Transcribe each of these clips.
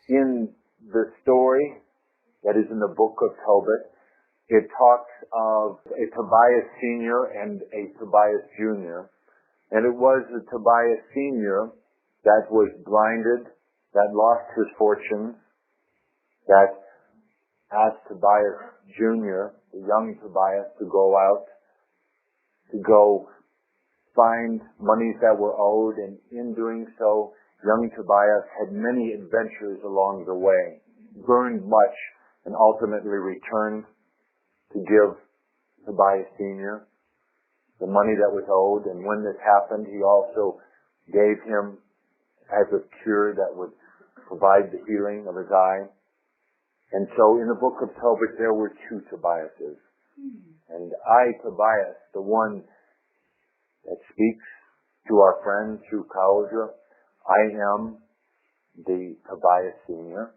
In the story that is in the book of Tobit, it talks of a Tobias Senior and a Tobias Junior. And it was the Tobias Senior that was blinded, that lost his fortunes, that asked Tobias Junior, the young Tobias, to go out, to go find monies that were owed, and in doing so, young Tobias had many adventures along the way, burned much, and ultimately returned to give Tobias Senior the money that was owed. And when this happened, he also gave him as a cure that would provide the healing of his eye. And so in the book of Tobit, there were two Tobiases. And I, Tobias, the one that speaks to our friend through Kaudra, I am the Tobias Senior.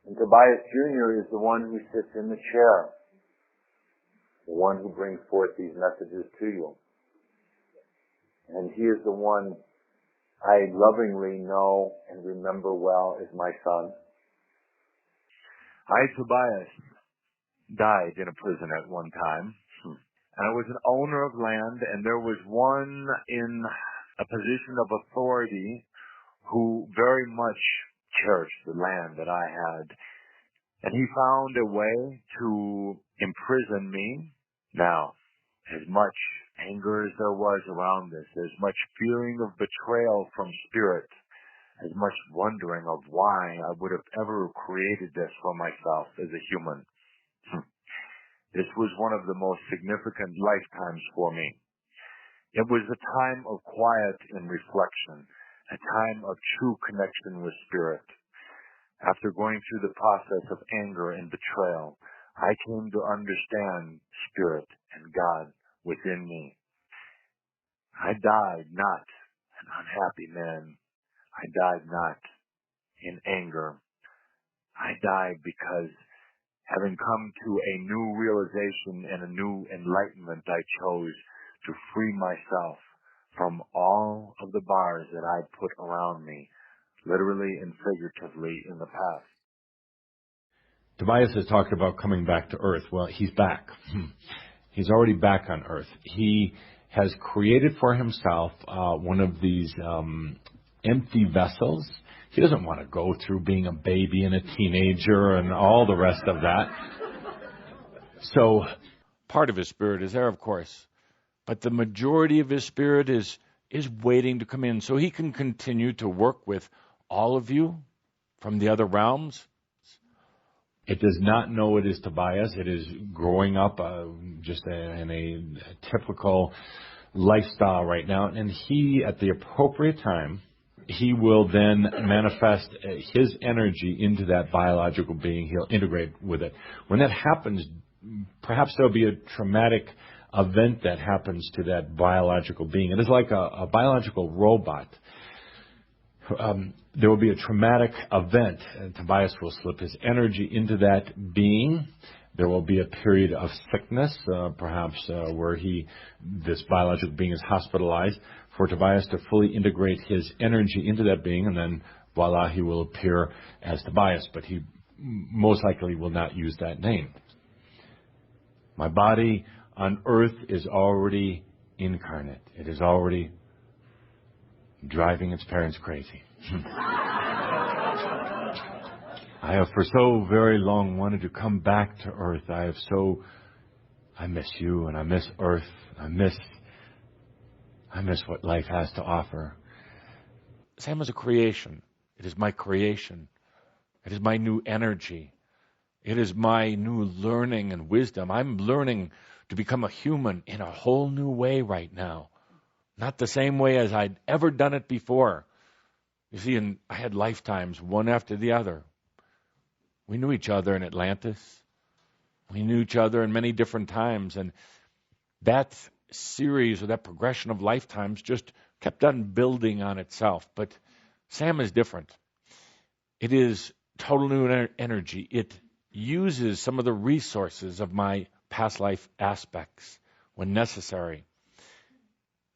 And Tobias Junior is the one who sits in the chair, the one who brings forth these messages to you. And he is the one I lovingly know and remember well as my son. I, Tobias, died in a prison at one time. And I was an owner of land, and there was one in a position of authority who very much cherished the land that I had. And he found a way to imprison me. Now, as much anger as there was around this, as much feeling of betrayal from spirit, as much wondering of why I would have ever created this for myself as a human. This was one of the most significant lifetimes for me. It was a time of quiet and reflection, a time of true connection with spirit. After going through the process of anger and betrayal, I came to understand spirit and God within me. I died not an unhappy man. I died not in anger. I died because, having come to a new realization and a new enlightenment, I chose to free myself from all of the bars that I put around me, literally and figuratively, in the past. Tobias has talked about coming back to Earth. Well, he's back. He's already back on Earth. He has created for himself one of these empty vessels. He doesn't want to go through being a baby and a teenager and all the rest of that. So part of his spirit is there, of course. But the majority of his spirit is waiting to come in so he can continue to work with all of you from the other realms. It does not know it is Tobias. It is growing up in a typical lifestyle right now. And he, at the appropriate time, he will then manifest his energy into that biological being. He'll integrate with it. When that happens, perhaps there'll be a traumatic event that happens to that biological being. It is like a biological robot. There will be a traumatic event, and Tobias will slip his energy into that being. There will be a period of sickness, perhaps where this biological being is hospitalized, for Tobias to fully integrate his energy into that being, and then voila, he will appear as Tobias. But he most likely will not use that name. My body on earth is already incarnate. It is already driving its parents crazy. I have for so very long wanted to come back to earth. I miss you, and I miss earth. I miss what life has to offer. Sam is a creation. It is my creation. It is my new energy. It is my new learning and wisdom. I'm learning to become a human in a whole new way right now. Not the same way as I'd ever done it before. You see, I had lifetimes, one after the other. We knew each other in Atlantis. We knew each other in many different times. And that series or that progression of lifetimes just kept on building on itself. But Sam is different. It is total new energy. It uses some of the resources of my past life aspects when necessary.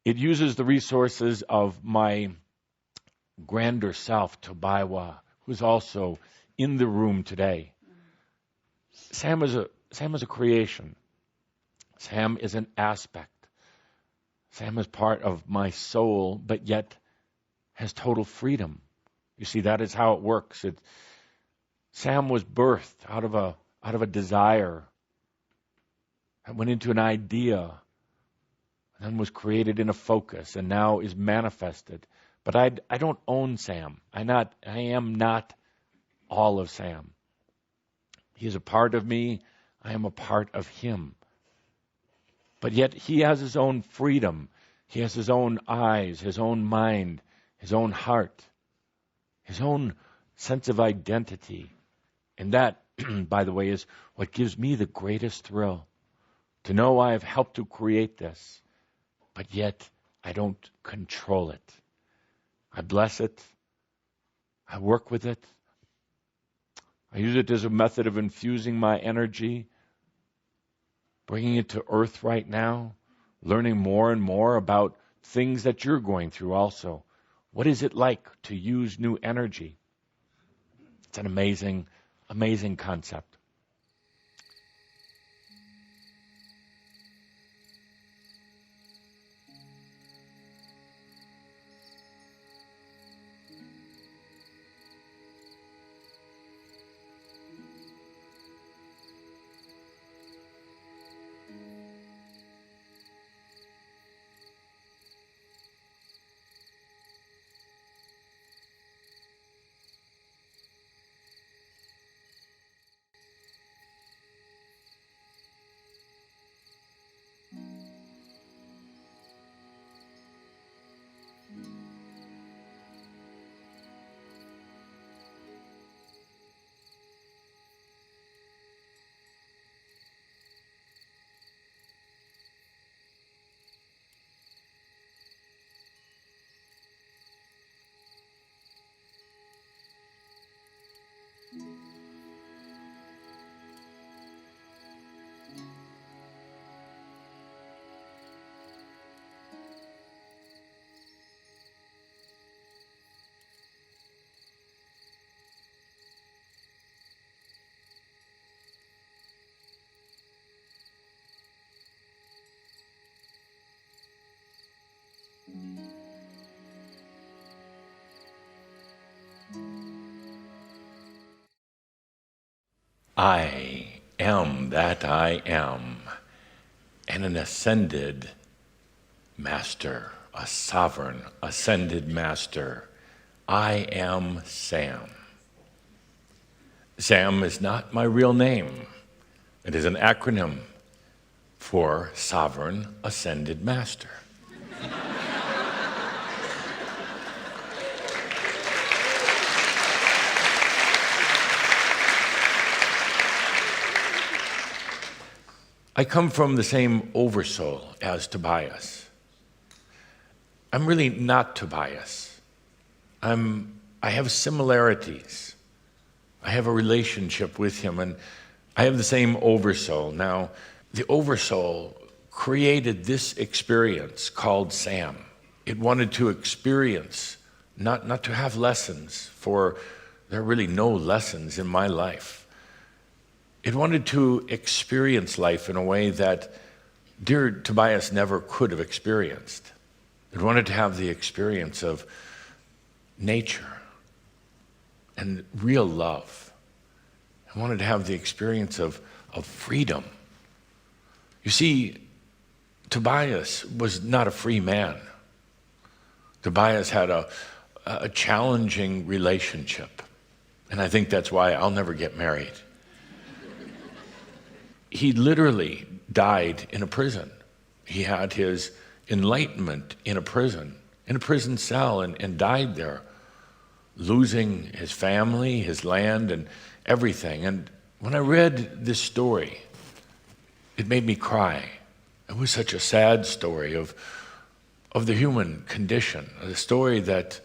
It uses the resources of my grander self, Tobias, who's also in the room today. Sam is a creation. Sam is an aspect. Sam is part of my soul, but yet has total freedom. You see, that is how it works. Sam was birthed out of a desire. It went into an idea, and then was created in a focus, and now is manifested. But I don't own Sam. I am not all of Sam. He is a part of me. I am a part of him. But yet he has his own freedom. He has his own eyes, his own mind, his own heart, his own sense of identity. And that, by the way, is what gives me the greatest thrill. To know I have helped to create this, but yet I don't control it. I bless it. I work with it. I use it as a method of infusing my energy, bringing it to earth right now, learning more and more about things that you're going through also. What is it like to use new energy? It's an amazing, amazing concept. I am that I am, and an ascended master, a sovereign ascended master. I am Sam. Sam is not my real name. It is an acronym for Sovereign Ascended Master. I come from the same oversoul as Tobias. I'm really not Tobias. I have similarities. I have a relationship with him, and I have the same oversoul. Now, the oversoul created this experience called Sam. It wanted to experience, not to have lessons, for There are really no lessons in my life. It wanted to experience life in a way that dear Tobias never could have experienced. It wanted to have the experience of nature and real love. It wanted to have the experience of freedom. You see, Tobias was not a free man. Tobias had a challenging relationship. And I think that's why I'll never get married. He literally died in a prison. He had his enlightenment in a prison cell, and died there, losing his family, his land, and everything. And when I read this story, it made me cry. It was such a sad story of the human condition, a story that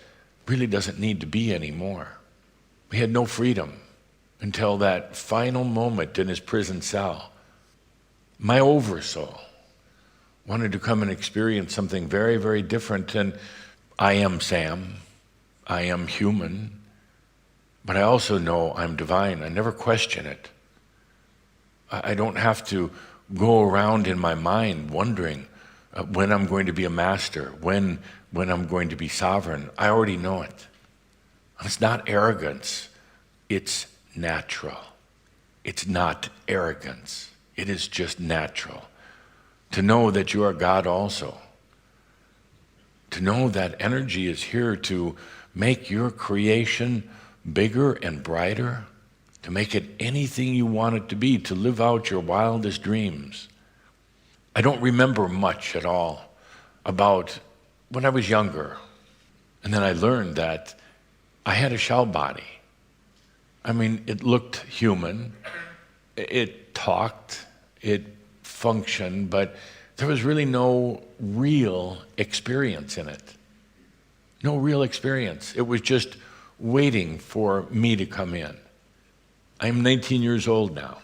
really doesn't need to be anymore. He had no freedom until that final moment in his prison cell. My oversoul wanted to come and experience something very, very different. And I am Sam. I am human. But I also know I'm divine. I never question it. I don't have to go around in my mind wondering when I'm going to be a master, when I'm going to be sovereign. I already know it. It's not arrogance. It's natural. It's not arrogance. It is just natural. To know that you are God also. To know that energy is here to make your creation bigger and brighter, to make it anything you want it to be, to live out your wildest dreams. I don't remember much at all about when I was younger. And then I learned that I had a shell body. I mean, it looked human. It talked. It functioned, but there was really no real experience in it. No real experience. It was just waiting for me to come in. I'm 19 years old now.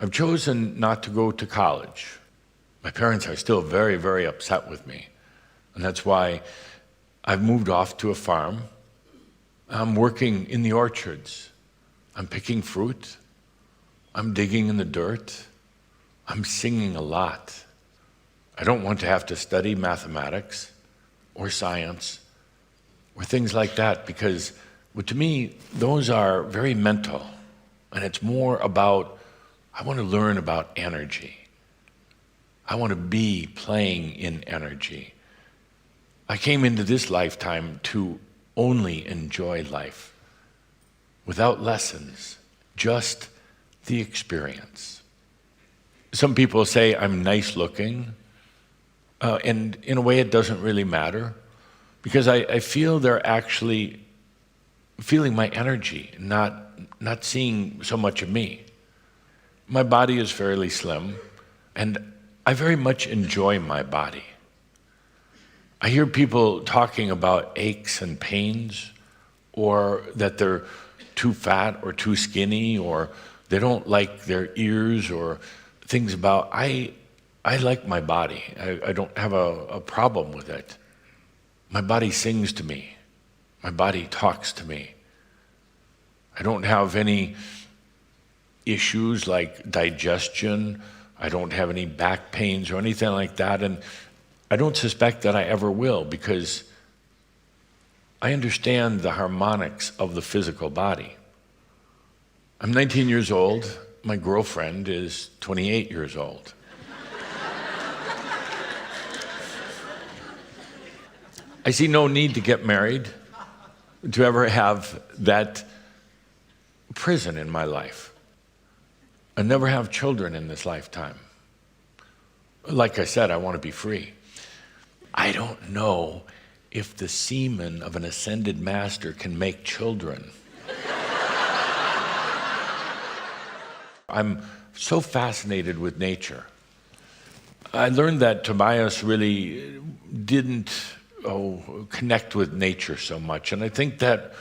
I've chosen not to go to college. My parents are still very, very upset with me. And that's why I've moved off to a farm. I'm working in the orchards. I'm picking fruit. I'm digging in the dirt. I'm singing a lot. I don't want to have to study mathematics or science or things like that, because to me, those are very mental. And it's more about, I want to learn about energy. I want to be playing in energy. I came into this lifetime to only enjoy life, without lessons, just the experience. Some people say I'm nice looking, and in a way it doesn't really matter, because I feel they're actually feeling my energy, not seeing so much of me. My body is fairly slim, and I very much enjoy my body. I hear people talking about aches and pains, or that they're too fat or too skinny, or they don't like their ears, or things about, I like my body. I don't have a problem with it. My body sings to me. My body talks to me. I don't have any issues like digestion. I don't have any back pains or anything like that. And I don't suspect that I ever will, because I understand the harmonics of the physical body. I'm 19 years old. My girlfriend is 28 years old. I see no need to get married, to ever have that prison in my life. I never have children in this lifetime. Like I said, I want to be free. I don't know if the semen of an ascended master can make children. I'm so fascinated with nature. I learned that Tobias really didn't connect with nature so much. And I think that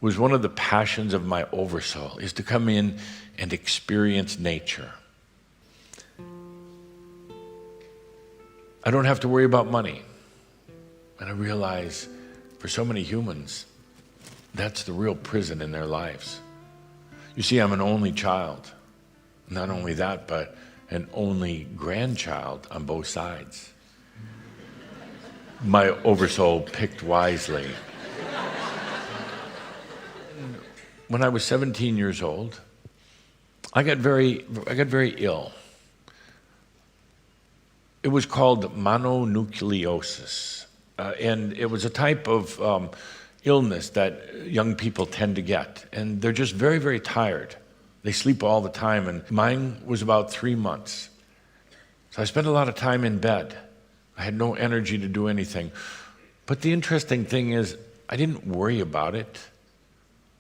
was one of the passions of my oversoul, is to come in and experience nature. I don't have to worry about money. And I realize for so many humans, That's the real prison in their lives. You see, I'm an only child. Not only that, but an only grandchild on both sides. My oversoul picked wisely. When I was 17 years old, I got very ill. It was called mononucleosis, and it was a type of illness that young people tend to get, and they're just very, very tired. They sleep all the time, and mine was about 3 months. So I spent a lot of time in bed. I had no energy to do anything. But the interesting thing is, I didn't worry about it.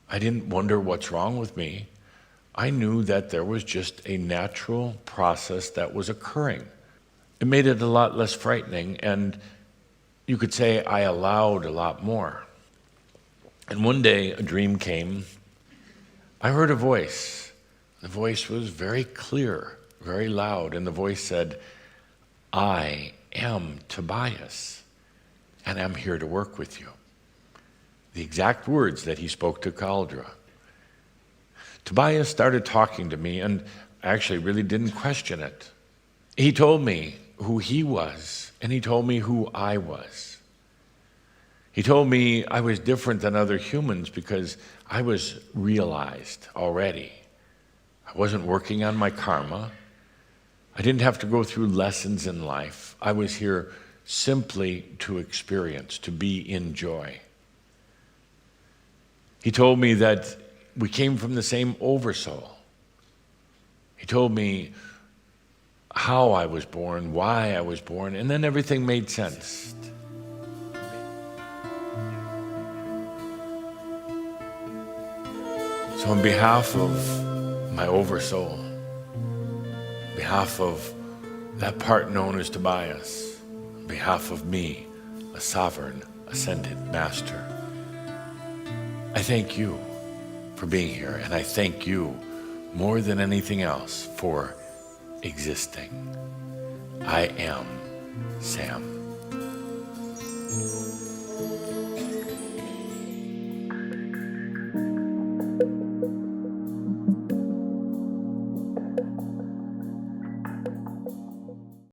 I didn't wonder what's wrong with me. I knew that there was just a natural process that was occurring. It made it a lot less frightening, and you could say I allowed a lot more. And one day, a dream came. I heard a voice. The voice was very clear, very loud, and the voice said, "I am Tobias, and I'm here to work with you." The exact words that he spoke to Caldra. Tobias started talking to me, and I actually really didn't question it. He told me who he was, and he told me who I was. He told me I was different than other humans because I was realized already. I wasn't working on my karma. I didn't have to go through lessons in life. I was here simply to experience, to be in joy. He told me that we came from the same oversoul. He told me how I was born, why I was born, and then everything made sense. So on behalf of my oversoul, on behalf of that part known as Tobias, on behalf of me, a sovereign, ascended master, I thank you for being here, and I thank you more than anything else for existing. I am Sam.